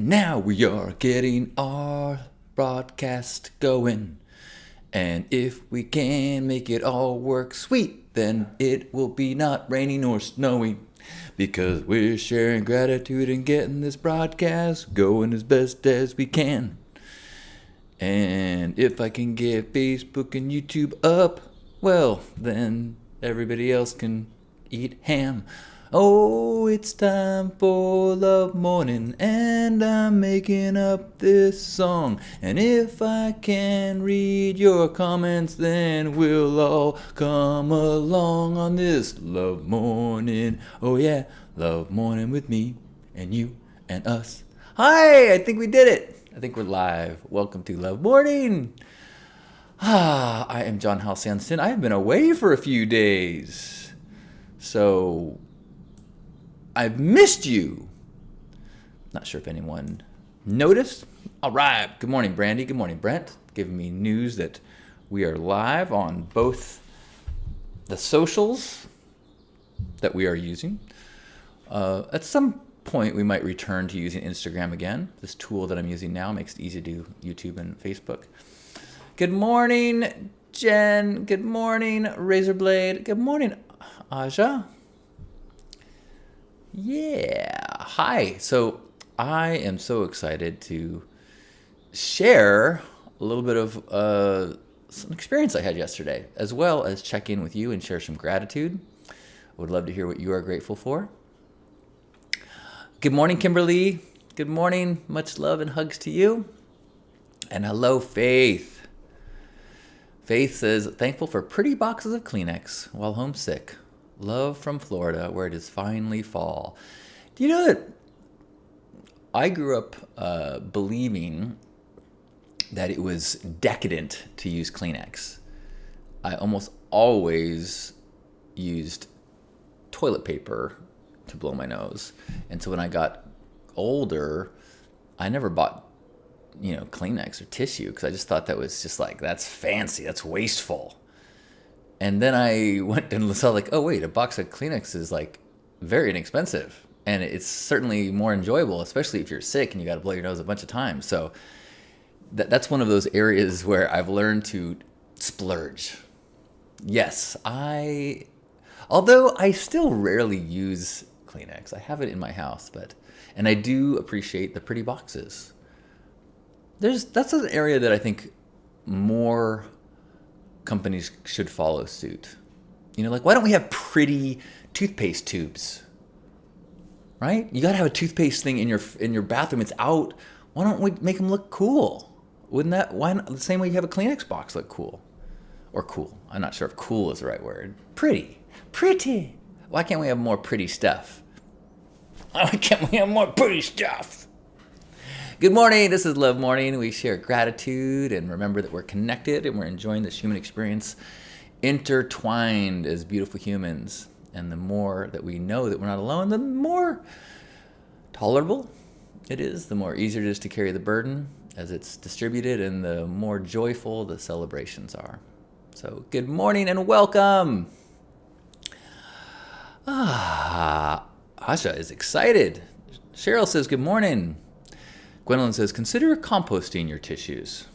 And now we are getting our broadcast going. And if we can make it all work sweet, then it will be not raining or snowing. Because we're sharing gratitude and getting this broadcast going as best as we can. And if I can get Facebook and YouTube up, well, then everybody else can eat ham. Oh, it's time for Love Morning, and I'm making up this song. And if I can read your comments, then we'll all come along on this Love Morning. Oh yeah, Love Morning with me and you and us. Hi, I think we did it. I think we're live. Welcome to Love Morning. I am John Halcyon. I have been away for a few days. So I've missed you. Not sure if anyone noticed. All right. Good morning, Brandy. Good morning, Brent. Giving me news that we are live on both the socials that we are using. At some point, we might return to using Instagram again. This tool that I'm using now makes it easy to do YouTube and Facebook. Good morning, Jen. Good morning, Razorblade. Good morning, Aja. Yeah. Hi. So I am so excited to share a little bit of some experience I had yesterday, as well as check in with you and share some gratitude. I would love to hear what you are grateful for. Good morning, Kimberly. Good morning. Much love and hugs to you. And hello, Faith. Faith says, thankful for pretty boxes of Kleenex while homesick. Love from Florida, where it is finally fall. Do you know that I grew up believing that it was decadent to use Kleenex? I almost always used toilet paper to blow my nose. And so when I got older, I never bought, Kleenex or tissue because I just thought that was just like, that's fancy, that's wasteful. And then I went and saw oh wait, a box of Kleenex is very inexpensive. And it's certainly more enjoyable, especially if you're sick and you got to blow your nose a bunch of times. So that's one of those areas where I've learned to splurge. Yes, although I still rarely use Kleenex. I have it in my house, and I do appreciate the pretty boxes. That's an area that I think more companies should follow suit. Why don't we have pretty toothpaste tubes? Right? You gotta have a toothpaste thing in your bathroom. It's out. Why don't we make them look cool? Why not the same way you have a Kleenex box look cool? Or cool. I'm not sure if cool is the right word. Pretty. Why can't we have more pretty stuff? Why can't we have more pretty stuff? Good morning. This is Love Morning. We share gratitude and remember that we're connected and we're enjoying this human experience intertwined as beautiful humans. And the more that we know that we're not alone, the more tolerable it is, the more easier it is to carry the burden as it's distributed, and the more joyful the celebrations are. So good morning and welcome. Asha is excited. Cheryl says good morning. Gwendolyn says, consider composting your tissues.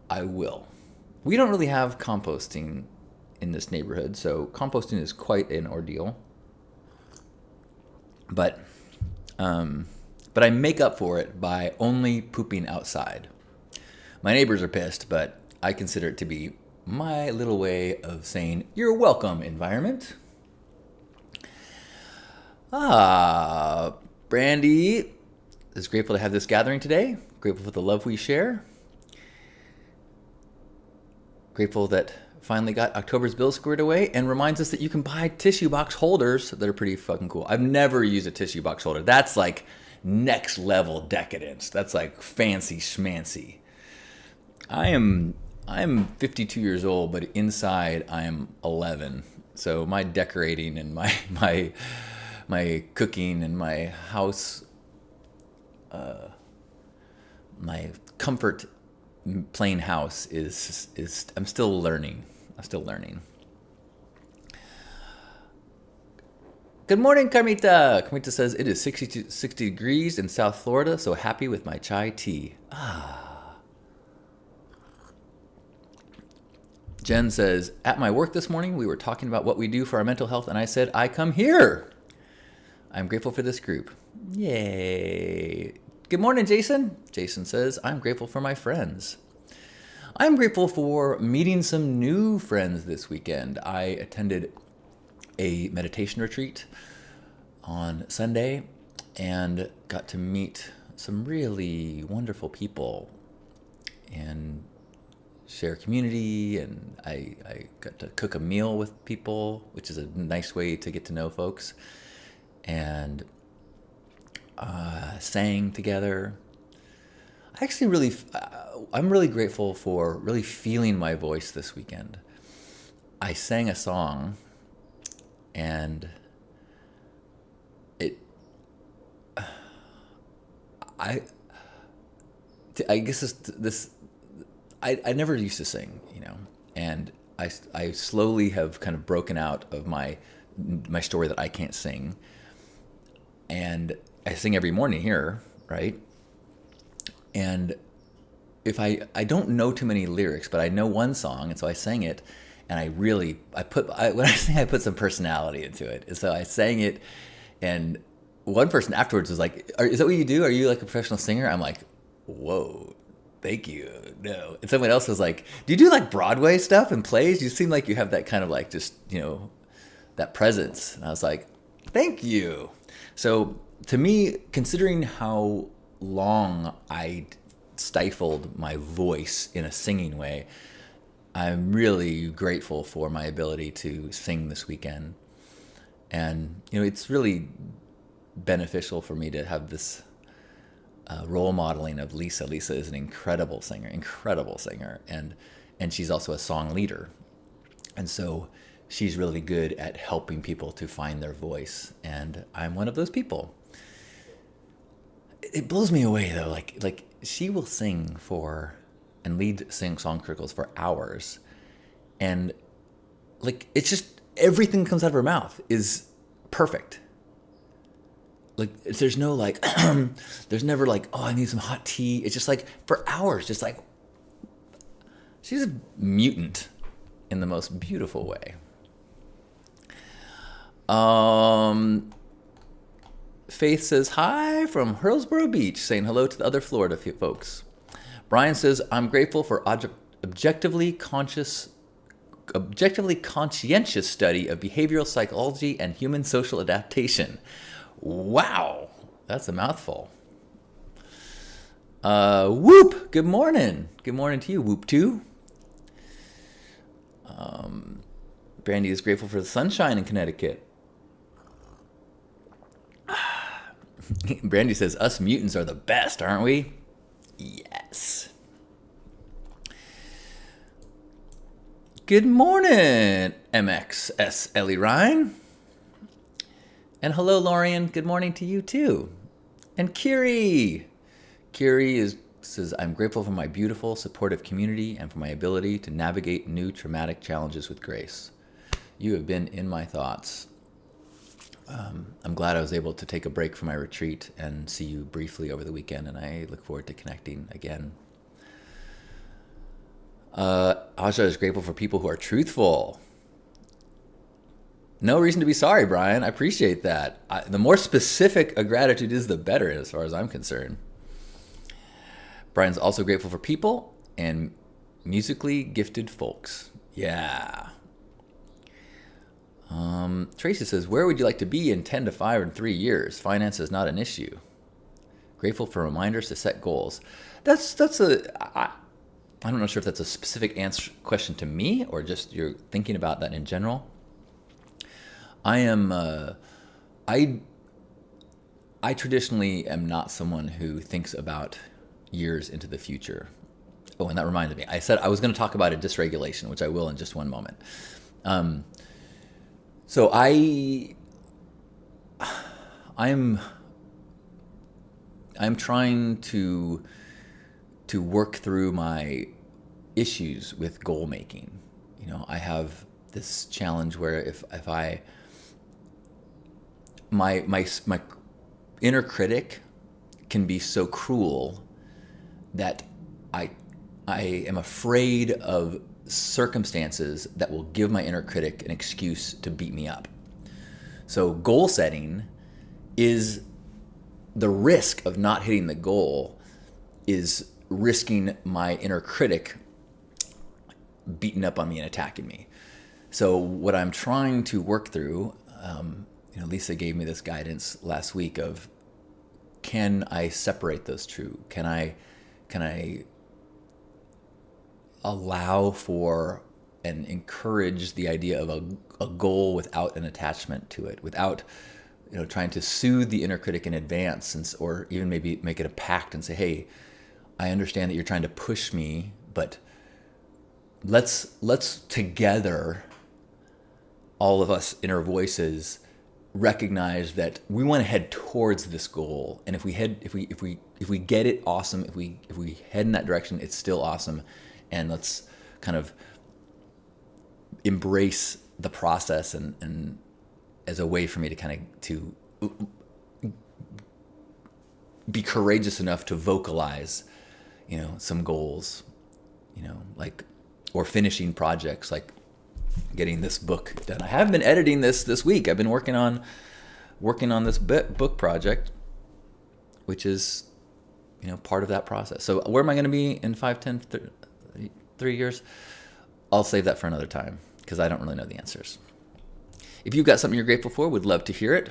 I will. We don't really have composting in this neighborhood, so composting is quite an ordeal. But I make up for it by only pooping outside. My neighbors are pissed, but I consider it to be my little way of saying, you're welcome, environment. Brandy is grateful to have this gathering today. Grateful for the love we share. Grateful that finally got October's bill squared away, and reminds us that you can buy tissue box holders that are pretty fucking cool. I've never used a tissue box holder. That's like next level decadence. That's like fancy schmancy. I am 52 years old, but inside I am 11. So my decorating and my cooking and my house, my comfort plain house is I'm still learning. Good morning, Carmita. Carmita says it is 60 degrees in South Florida, so happy with my chai tea. Jen says, at my work this morning, we were talking about what we do for our mental health, and I said, I come here. I'm grateful for this group. Yay. Good morning, Jason. Jason says, I'm grateful for my friends. I'm grateful for meeting some new friends this weekend. I attended a meditation retreat on Sunday and got to meet some really wonderful people and share community, and I got to cook a meal with people, which is a nice way to get to know folks, and sang together. I'm really grateful for really feeling my voice this weekend. I sang a song, and I guess I never used to sing, and I slowly have kind of broken out of my story that I can't sing, and I sing every morning here, right? And if I don't know too many lyrics, but I know one song, and so I sang it, and when I sing, I put some personality into it. And so I sang it, and one person afterwards was like, is that what you do? Are you like a professional singer? I'm like, whoa, thank you. No. And someone else was like, do you do like Broadway stuff and plays? You seem like you have that kind of like just, that presence. And I was like, thank you. So to me, considering how long I stifled my voice in a singing way, I'm really grateful for my ability to sing this weekend. And, it's really beneficial for me to have this role modeling of Lisa. Lisa is an incredible singer, and she's also a song leader. And so she's really good at helping people to find their voice, and I'm one of those people. It blows me away though, like she will sing and lead song circles for hours, and like it's just everything that comes out of her mouth is perfect. Like there's no like there's never like, oh, I need some hot tea. It's just like for hours, just like she's a mutant in the most beautiful way. Faith says hi from Hurlsborough Beach, saying hello to the other Florida folks. Brian says, I'm grateful for objectively conscientious study of behavioral psychology and human social adaptation. Wow, that's a mouthful. Whoop, good morning. Good morning to you, Whoop 2. Brandy is grateful for the sunshine in Connecticut. Brandy says, us mutants are the best, aren't we? Yes. Good morning, MXS Ellie Ryan. And hello, Lorian. Good morning to you, too. And Kiri. Says, I'm grateful for my beautiful, supportive community and for my ability to navigate new traumatic challenges with grace. You have been in my thoughts. I'm glad I was able to take a break from my retreat and see you briefly over the weekend, and I look forward to connecting again. Aja is grateful for people who are truthful. No reason to be sorry, Brian. I appreciate that. The more specific a gratitude is, the better, as far as I'm concerned. Brian's also grateful for people and musically gifted folks. Yeah. Tracy says, where would you like to be in 10 to 5 and 3 years? Finance is not an issue. Grateful for reminders to set goals. I'm not sure if that's a specific question to me or just you're thinking about that in general. I traditionally am not someone who thinks about years into the future. Oh, and that reminded me. I said I was going to talk about a dysregulation, which I will in just one moment. So I'm trying to work through my issues with goal making. I have this challenge where if I my inner critic can be so cruel that I I am afraid of circumstances that will give my inner critic an excuse to beat me up. So goal setting is the risk of not hitting the goal is risking my inner critic beating up on me and attacking me. So what I'm trying to work through, Lisa gave me this guidance last week of, can I separate those two? Can I allow for and encourage the idea of a goal without an attachment to it, without trying to soothe the inner critic in advance, or even maybe make it a pact and say, hey, I understand that you're trying to push me, but let's together, all of us inner voices, recognize that we want to head towards this goal, and if we get it, awesome. If we head in that direction, it's still awesome, and let's kind of embrace the process and as a way for me to be courageous enough to vocalize, some goals, or finishing projects, like getting this book done. I have been editing this week. I've been working on this book project, which is, part of that process. So where am I going to be in 5, 10, 3 years? I'll save that for another time, because I don't really know the answers. If you've got something you're grateful for, we'd love to hear it.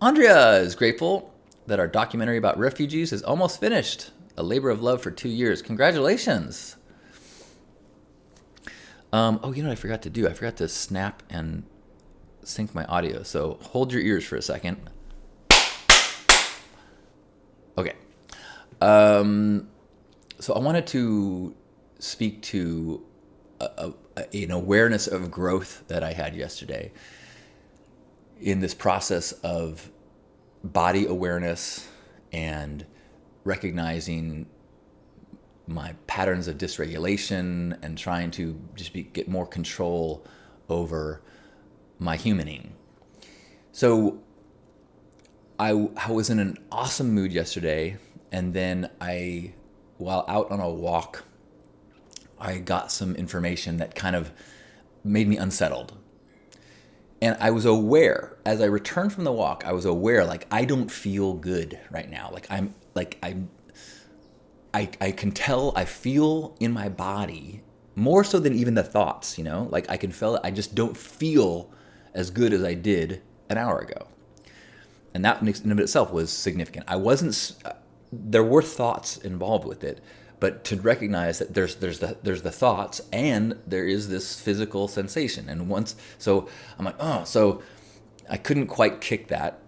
Andrea is grateful that our documentary about refugees is almost finished. A labor of love for 2 years. Congratulations. What I forgot to do? I forgot to snap and sync my audio. So hold your ears for a second. Okay. So I wanted to speak to an awareness of growth that I had yesterday in this process of body awareness and recognizing my patterns of dysregulation and trying to just get more control over my humaning. So I was in an awesome mood yesterday, and then while out on a walk, I got some information that kind of made me unsettled. And I was aware, as I returned from the walk, I was aware, I don't feel good right now. I can tell, I feel in my body more so than even the thoughts, I can feel it. I just don't feel as good as I did an hour ago. And that in and of itself was significant. There were thoughts involved with it, but to recognize that there's the thoughts and there is this physical sensation. And so I'm like, so I couldn't quite kick that.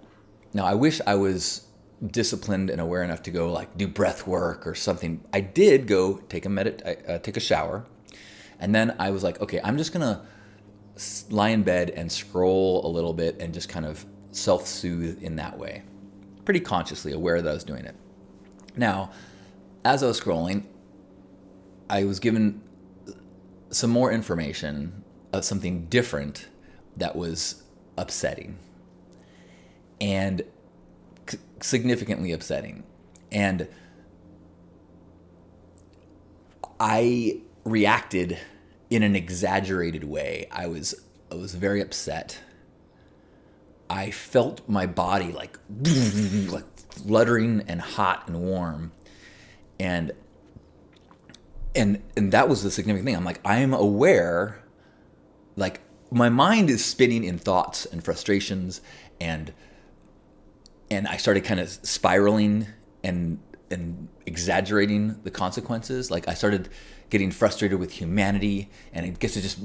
Now I wish I was disciplined and aware enough to go do breath work or something. I did go take a shower, and then I was like, okay, I'm just gonna lie in bed and scroll a little bit and just kind of self-soothe in that way, pretty consciously aware that I was doing it. Now, as I was scrolling, I was given some more information of something different that was upsetting and significantly upsetting. And I reacted in an exaggerated way. I was very upset. I felt my body like fluttering and hot and warm. And that was the significant thing. I'm like, I am aware, my mind is spinning in thoughts and frustrations, and I started kind of spiraling and exaggerating the consequences. I started getting frustrated with humanity, and I guess it just,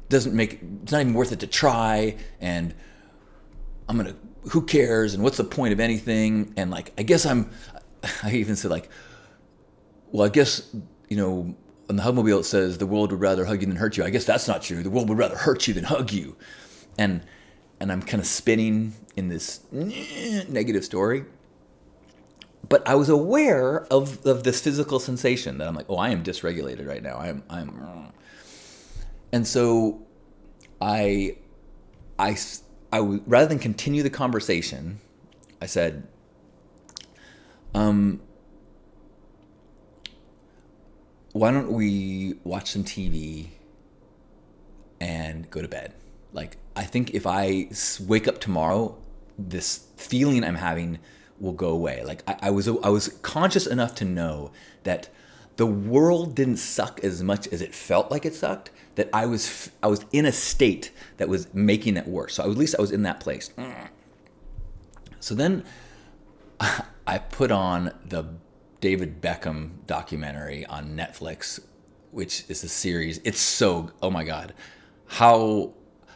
it's not even worth it to try, and who cares, and what's the point of anything? And I even said well, I guess, on the Hugmobile it says the world would rather hug you than hurt you. I guess that's not true. The world would rather hurt you than hug you. And I'm kind of spinning in this negative story. But I was aware of this physical sensation that I'm like, I am dysregulated right now. I'm. And so I rather than continue the conversation, I said, why don't we watch some TV and go to bed? Like, I think if I wake up tomorrow, this feeling I'm having will go away. Like, I was conscious enough to know that the world didn't suck as much as it felt like it sucked, that I was in a state that was making it worse. So at least I was in that place. So then I put on the David Beckham documentary on Netflix, which is a series. It's so, oh my God, how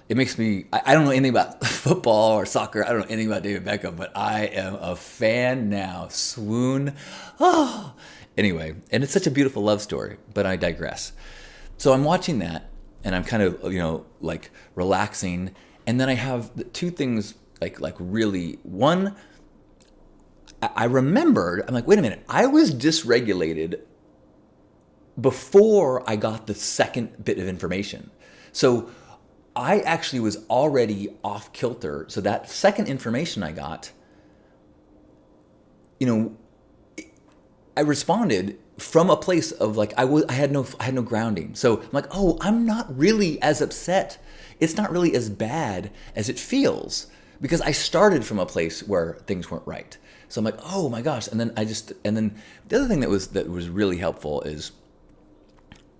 it makes me, I don't know anything about football or soccer. I don't know anything about David Beckham, but I am a fan now. Swoon. Oh. Anyway, and it's such a beautiful love story, but I digress. So I'm watching that and I'm kind of, like relaxing. And then I have two things like really, one, I remembered, I'm like, wait a minute, I was dysregulated before I got the second bit of information. So I actually was already off kilter. So that second information I got, I responded from a place of like, I had no grounding. So I'm like, oh, I'm not really as upset. It's not really as bad as it feels because I started from a place where things weren't right. So I'm like, oh my gosh. And then the other thing that was really helpful is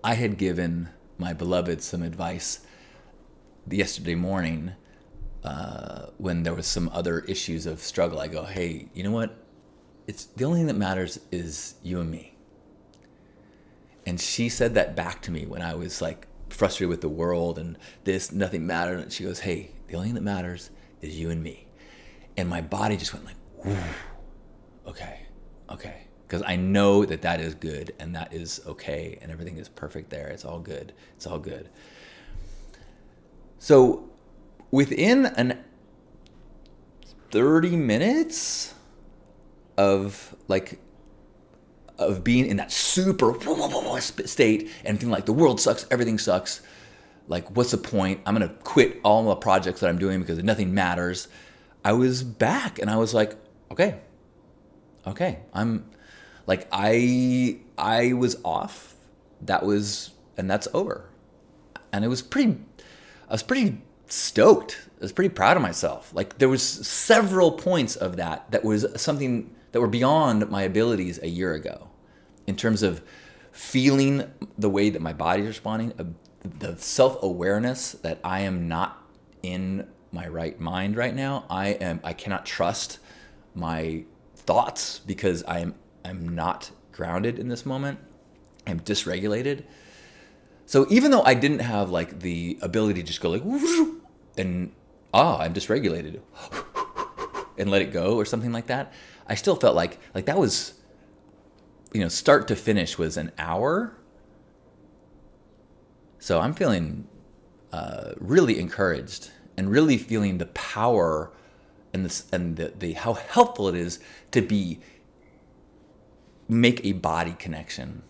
I had given my beloved some advice yesterday morning when there was some other issues of struggle. I go, hey, you know what? It's the only thing that matters is you and me. And she said that back to me when I was like frustrated with the world and nothing mattered. And she goes, hey, the only thing that matters is you and me. And my body just went like, whoo. Okay. Because I know that is good and that is okay and everything is perfect there. It's all good. So within 30 minutes of being in that super state and feeling like the world sucks, everything sucks, like what's the point? I'm going to quit all the projects that I'm doing because nothing matters. I was back and I was like, okay. I'm like, I was off. And that's over. And I was pretty stoked. I was pretty proud of myself. Like there was several points of that was something that were beyond my abilities a year ago in terms of feeling the way that my body's responding, the self-awareness that I am not in my right mind right now. I cannot trust my thoughts because I'm not grounded in this moment. I'm dysregulated. So even though I didn't have like the ability to just go like and I'm dysregulated and let it go or something like that, I still felt like that was, start to finish was an hour. So I'm feeling really encouraged and really feeling the power and the how helpful it is to make a body connection.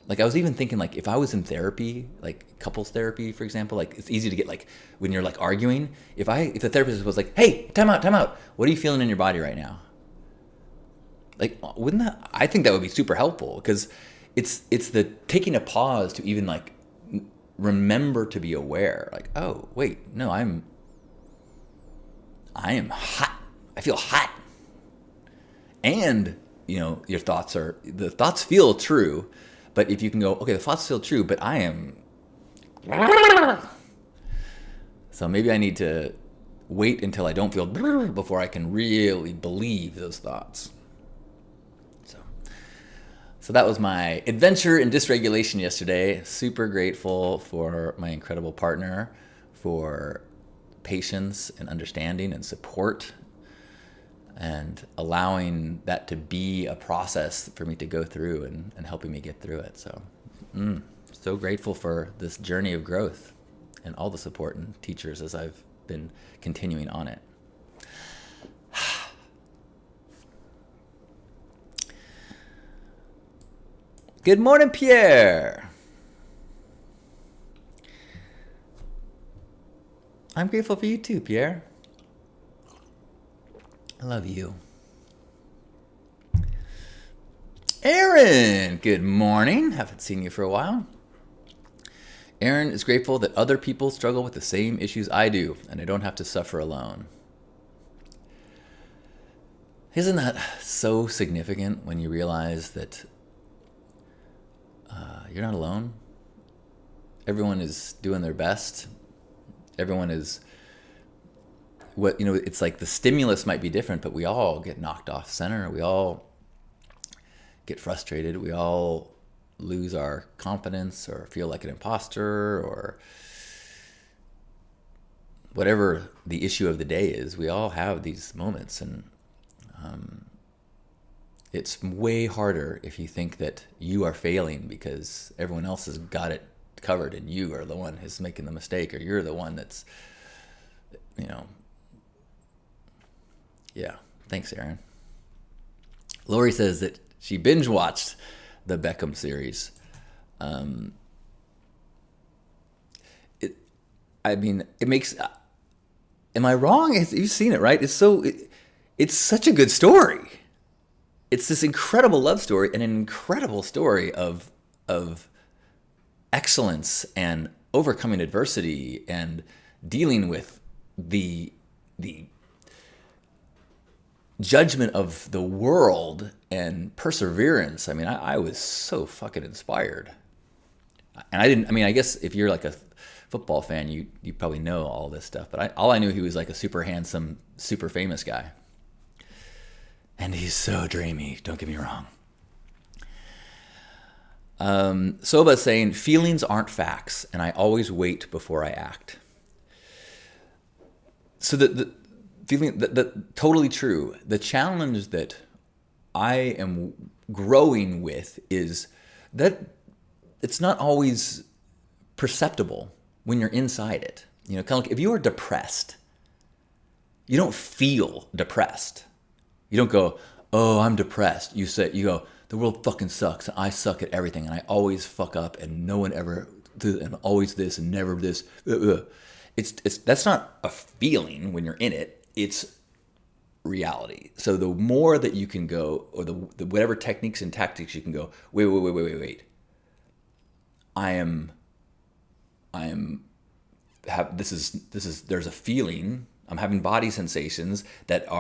Like I was even thinking like if I was in therapy, like couples therapy, for example, like it's easy to get like when you're like arguing, if the therapist was like, hey, time out. What are you feeling in your body right now? Like, I think that would be super helpful because it's the taking a pause to even like remember to be aware. Like, oh, wait, no, I am hot. I feel hot. And, the thoughts feel true. But if you can go, okay, the thoughts feel true, but I am. So maybe I need to wait until I don't feel before I can really believe those thoughts. So that was my adventure in dysregulation yesterday. Super grateful for my incredible partner, for patience and understanding and support, and allowing that to be a process for me to go through and helping me get through it. So grateful for this journey of growth and all the support and teachers as I've been continuing on it. Good morning, Pierre. I'm grateful for you too, Pierre. love you. Aaron, good morning. Haven't seen you for a while. Aaron is grateful that other people struggle with the same issues I do, and I don't have to suffer alone. Isn't that so significant when you realize that you're not alone? Everyone is doing their best. Everyone is it's like the stimulus might be different, but we all get knocked off center. We all get frustrated. We all lose our confidence or feel like an imposter or whatever the issue of the day is. We all have these moments, and it's way harder if you think that you are failing because everyone else has got it covered and you are the one who's making the mistake, or you're the one that's, yeah. Thanks, Aaron. Lori says that she binge watched the Beckham series. It makes. Am I wrong? You've seen it, right? It's such a good story. It's this incredible love story and an incredible story of excellence and overcoming adversity and dealing with the judgment of the world and perseverance. I was so fucking inspired. And I guess if you're like a football fan, you probably know all this stuff. But all I knew, he was like a super handsome, super famous guy. And he's so dreamy, don't get me wrong. Soba's saying, feelings aren't facts, and I always wait before I act. So the feeling, that totally true. The challenge that I am growing with is that it's not always perceptible when you're inside it. Kind of like if you are depressed, you don't feel depressed. You don't go, oh, I'm depressed. You go, the world fucking sucks, and I suck at everything, and I always fuck up, and no one ever, and always this, and never this. It's that's not a feeling when you're in it. It's reality. So the more that you can go, or the whatever techniques and tactics you can go, wait. There's a feeling. I'm having body sensations that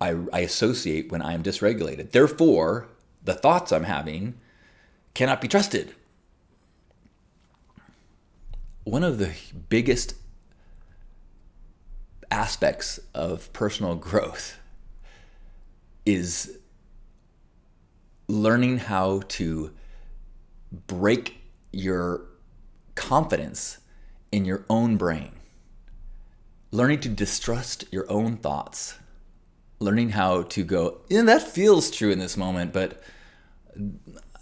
I associate when I am dysregulated. Therefore, the thoughts I'm having cannot be trusted. One of the biggest aspects of personal growth is learning how to break your confidence in your own brain. Learning to distrust your own thoughts. Learning how to go, that feels true in this moment, but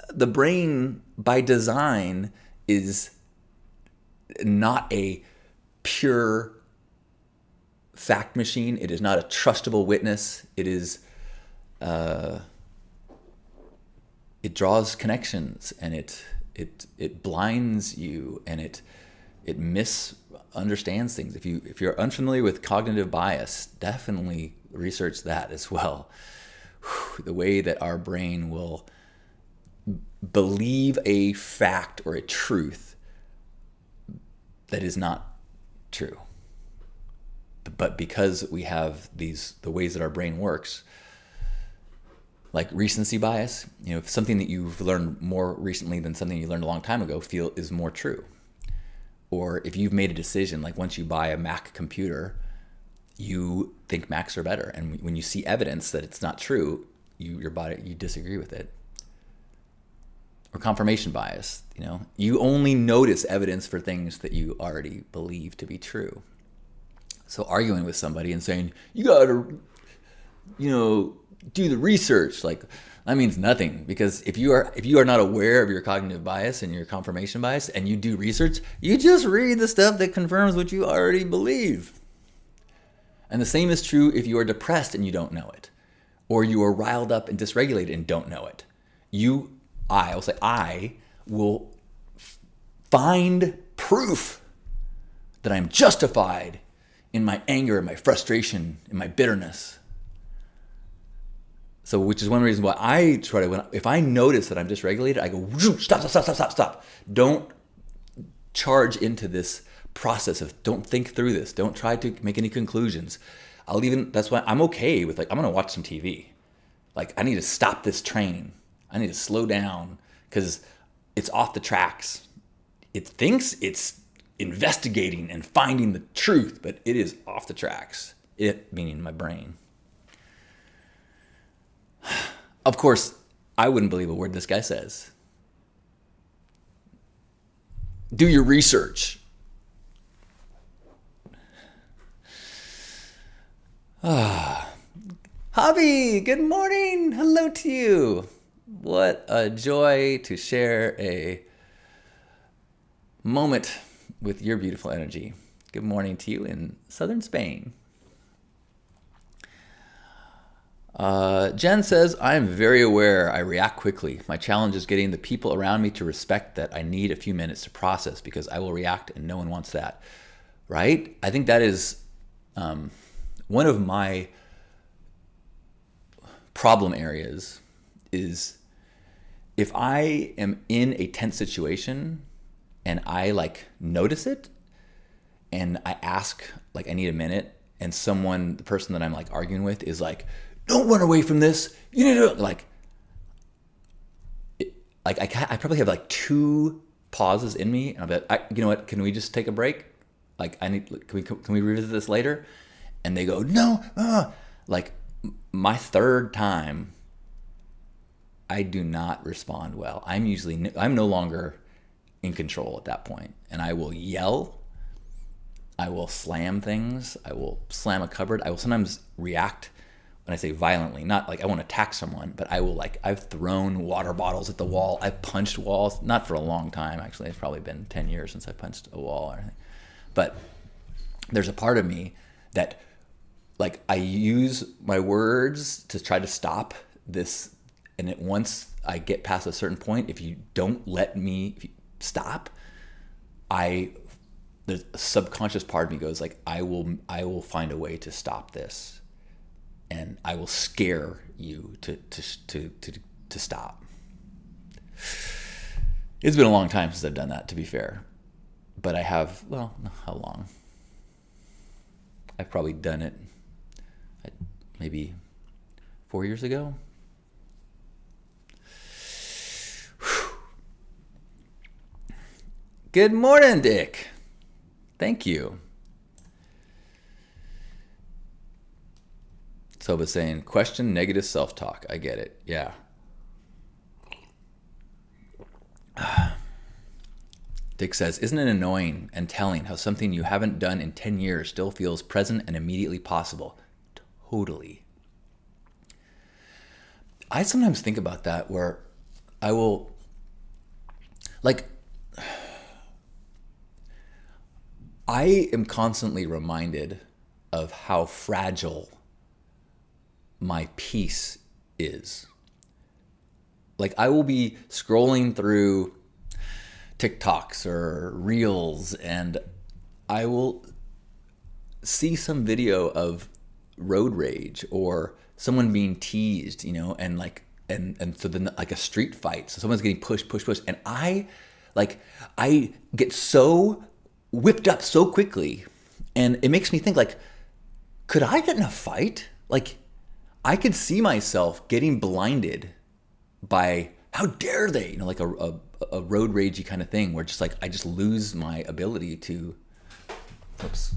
the brain by design is not a pure fact machine. It is not a trustable witness. It is, it draws connections, and it blinds you, and it misunderstands things. If you're unfamiliar with cognitive bias, definitely research that as well. The way that our brain will believe a fact or a truth that is not true. But because we have the ways that our brain works, like recency bias, if something that you've learned more recently than something you learned a long time ago is more true. Or if you've made a decision, like once you buy a Mac computer, you think Macs are better. And when you see evidence that it's not true, you disagree with it. Or confirmation bias, you only notice evidence for things that you already believe to be true. So arguing with somebody and saying, you gotta, do the research, like that means nothing, because if you are not aware of your cognitive bias and your confirmation bias and you do research, you just read the stuff that confirms what you already believe. And the same is true if you are depressed and you don't know it, or you are riled up and dysregulated and don't know it. I will find proof that I'm justified in my anger, in my frustration, in my bitterness. So, which is one reason why I try to, if I notice that I'm dysregulated, I go, stop, stop, stop, stop, stop, stop. Don't charge into this process of, don't think through this. Don't try to make any conclusions. That's why I'm okay with, like, I'm going to watch some TV. Like, I need to stop this train. I need to slow down because it's off the tracks. It thinks it's investigating and finding the truth, but it is off the tracks. It, meaning my brain. Of course, I wouldn't believe a word this guy says. Do your research. Javi, good morning. Hello to you. What a joy to share a moment with your beautiful energy. Good morning to you in southern Spain. Jen says, I am very aware I react quickly. My challenge is getting the people around me to respect that I need a few minutes to process because I will react and no one wants that. Right? I think that is one of my problem areas is if I am in a tense situation and I like notice it and I ask, like, I need a minute, and the person that I'm like arguing with is like, don't run away from this. You need to I probably have like 2 pauses in me, and I'll be like, you know what? Can we just take a break? Like, can we revisit this later? And they go, no. Like my 3rd time, I do not respond well. I'm no longer in control at that point, and I will yell. I will slam things. I will slam a cupboard. I will sometimes react. When I say violently, not like I won't attack someone, but I will, like, I've thrown water bottles at the wall. I've punched walls, not for a long time, actually. It's probably been 10 years since I punched a wall or anything. But there's a part of me that, like, I use my words to try to stop this. And once I get past a certain point, if you don't let me stop, the subconscious part of me goes like, I will find a way to stop this. And I will scare you to stop. It's been a long time since I've done that, to be fair. But I have, well, how long? I've probably done it maybe 4 years ago. Good morning, Dick. Thank you. Soba's saying, question negative self-talk. I get it. Yeah. Dick says, isn't it annoying and telling how something you haven't done in 10 years still feels present and immediately possible? Totally. I sometimes think about that where I will, like, I am constantly reminded of how fragile my peace is. Like, I will be scrolling through TikToks or Reels and I will see some video of road rage or someone being teased, and so then like a street fight. So someone's getting pushed, and I get so whipped up so quickly, and it makes me think, like, could I get in a fight? Like, I could see myself getting blinded by how dare they, like a road ragey kind of thing where just like I just lose my ability to. Oops.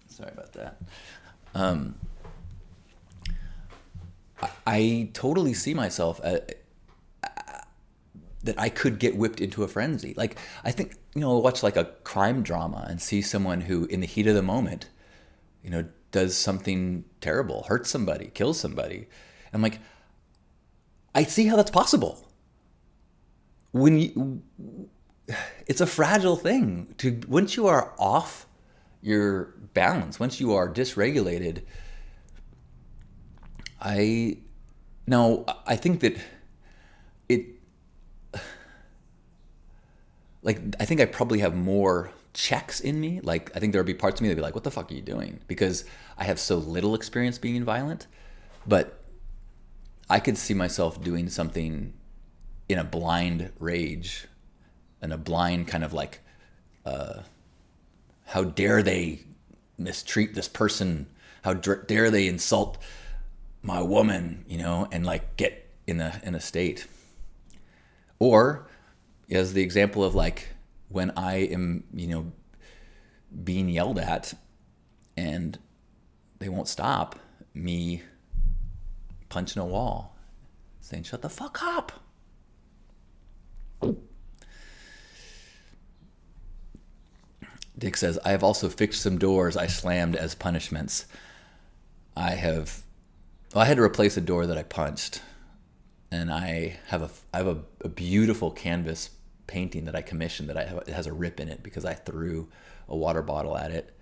Sorry about that. I totally see myself that I could get whipped into a frenzy. Like, I think, watch like a crime drama and see someone who in the heat of the moment, does something terrible, hurts somebody, kills somebody. I'm like, I see how that's possible. It's a fragile thing once you are off your balance, once you are dysregulated. I think that it, like, I think I probably have more checks in me. Like, I think there'll be parts of me that'll be like, what the fuck are you doing? Because I have so little experience being violent. But I could see myself doing something in a blind rage, and a blind kind of like, how dare they mistreat this person? How dare they insult my woman, and like get in a state. Or as the example of like when I am, being yelled at and they won't stop, me punching a wall, saying, shut the fuck up. Dick says, I have also fixed some doors I slammed as punishments. I had to replace a door that I punched. And I have a beautiful canvas painting that I commissioned that it has a rip in it because I threw a water bottle at it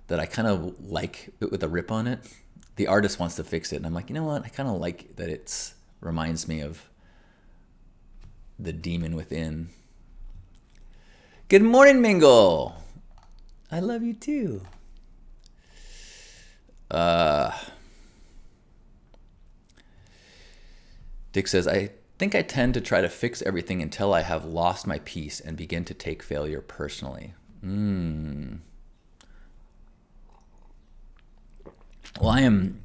that I kind of like it with a rip on it. The artist wants to fix it, and I'm like, you know what? I kind of like that it reminds me of the demon within. Good morning, Mingle. I love you too. Dick says, I think I tend to try to fix everything until I have lost my peace and begin to take failure personally. Well, I am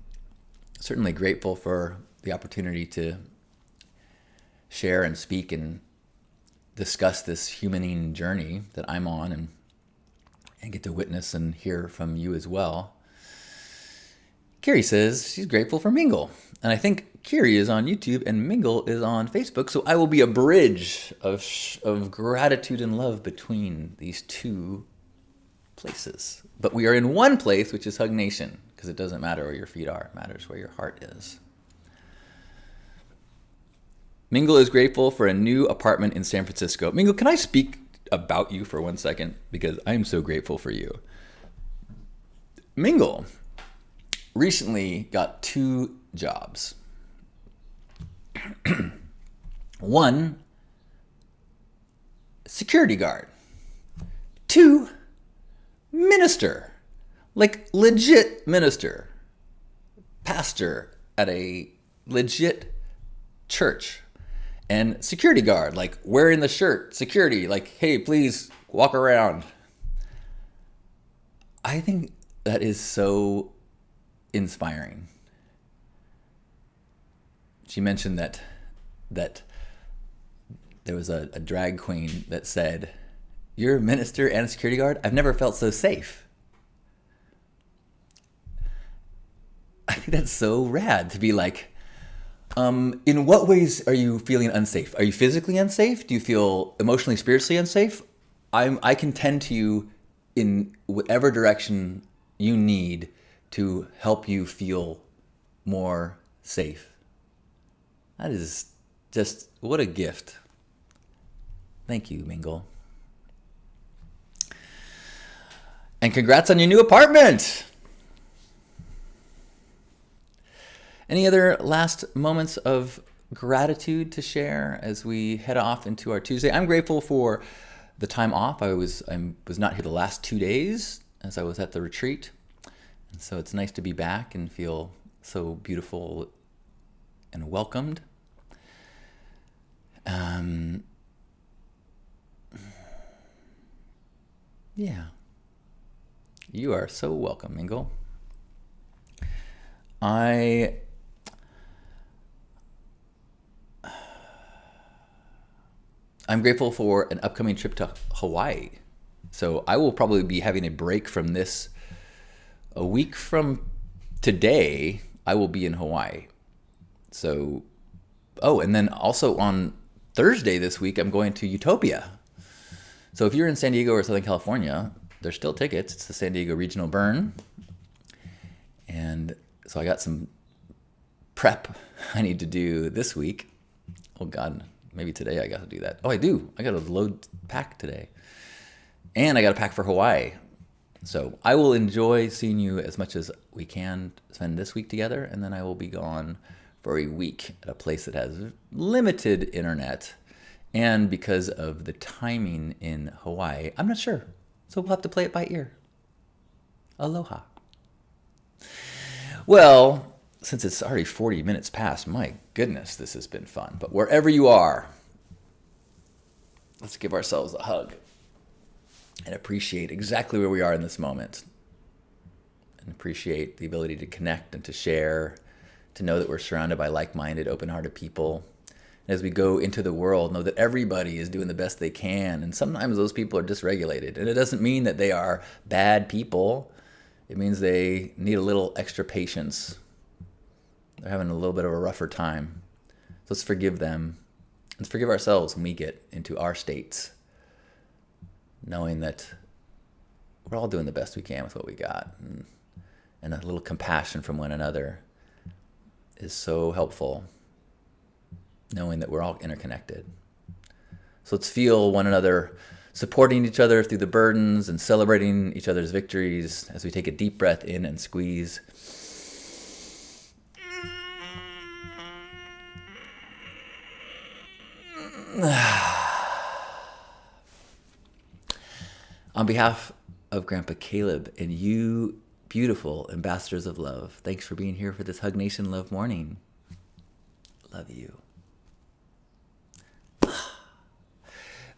certainly grateful for the opportunity to share and speak and discuss this humaning journey that I'm on, and get to witness and hear from you as well. Carrie says she's grateful for Mingle. And I think Carrie is on YouTube and Mingle is on Facebook. So I will be a bridge of gratitude and love between these two places. But we are in one place, which is Hug Nation, because it doesn't matter where your feet are. It matters where your heart is. Mingle is grateful for a new apartment in San Francisco. Mingle, can I speak about you for 1 second? Because I am so grateful for you. Mingle recently got 2 jobs. One, security guard. 2, minister. Like legit minister. Pastor at a legit church. And security guard, like wearing the shirt, security, like, hey, please walk around. I think that is so inspiring. She mentioned that there was a drag queen that said, you're a minister and a security guard? I've never felt so safe. I think that's so rad to be like, in what ways are you feeling unsafe? Are you physically unsafe? Do you feel emotionally, spiritually unsafe? I can tend to you in whatever direction you need to help you feel more safe. That is just, what a gift. Thank you, Mingle. And congrats on your new apartment. Any other last moments of gratitude to share as we head off into our Tuesday? I'm grateful for the time off. I was not here the last 2 days as I was at the retreat. And so it's nice to be back and feel so beautiful and welcomed. Yeah. You are so welcome, Mingle. I'm grateful for an upcoming trip to Hawaii. So I will probably be having a break from this. A week from today, I will be in Hawaii. So, and then also on Thursday this week, I'm going to Utopia. So if you're in San Diego or Southern California, there's still tickets. It's the San Diego Regional Burn. And so I got some prep I need to do this week. Oh God, maybe today I got to do that. Oh, I do. I got to pack today. And I got to pack for Hawaii. So I will enjoy seeing you as much as we can spend this week together. And then I will be gone for a week at a place that has limited internet. And because of the timing in Hawaii, I'm not sure. So we'll have to play it by ear. Aloha. Well, since it's already 40 minutes past, my goodness, this has been fun. But wherever you are, let's give ourselves a hug and appreciate exactly where we are in this moment. And appreciate the ability to connect and to share, to know that we're surrounded by like-minded, open-hearted people. And as we go into the world, know that everybody is doing the best they can. And sometimes those people are dysregulated. And it doesn't mean that they are bad people. It means they need a little extra patience. They're having a little bit of a rougher time. So let's forgive them. Let's forgive ourselves when we get into our states, knowing that we're all doing the best we can with what we got. And a little compassion from one another is so helpful, knowing that we're all interconnected. So let's feel one another supporting each other through the burdens and celebrating each other's victories as we take a deep breath in and squeeze. On behalf of Grandpa Caleb and you, beautiful ambassadors of love, thanks for being here for this Hug Nation Love Morning. Love you.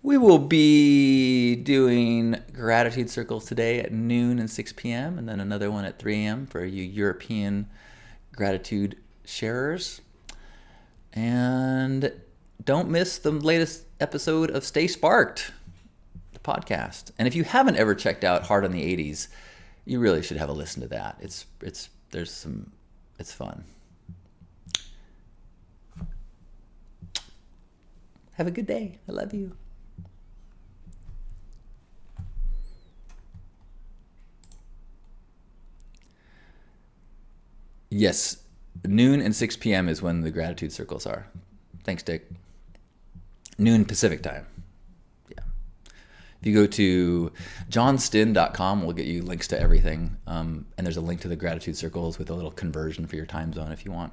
We will be doing gratitude circles today at noon and 6 p.m. and then another one at 3 a.m. for you European gratitude sharers. And don't miss the latest episode of Stay Sparked, the podcast. And if you haven't ever checked out Heart on the 80s, you really should have a listen to that. It's fun. Have a good day. I love you. Yes, noon and 6 p.m. is when the gratitude circles are. Thanks, Dick. Noon Pacific time. Yeah. If you go to johnstin.com, we'll get you links to everything. And there's a link to the gratitude circles with a little conversion for your time zone if you want.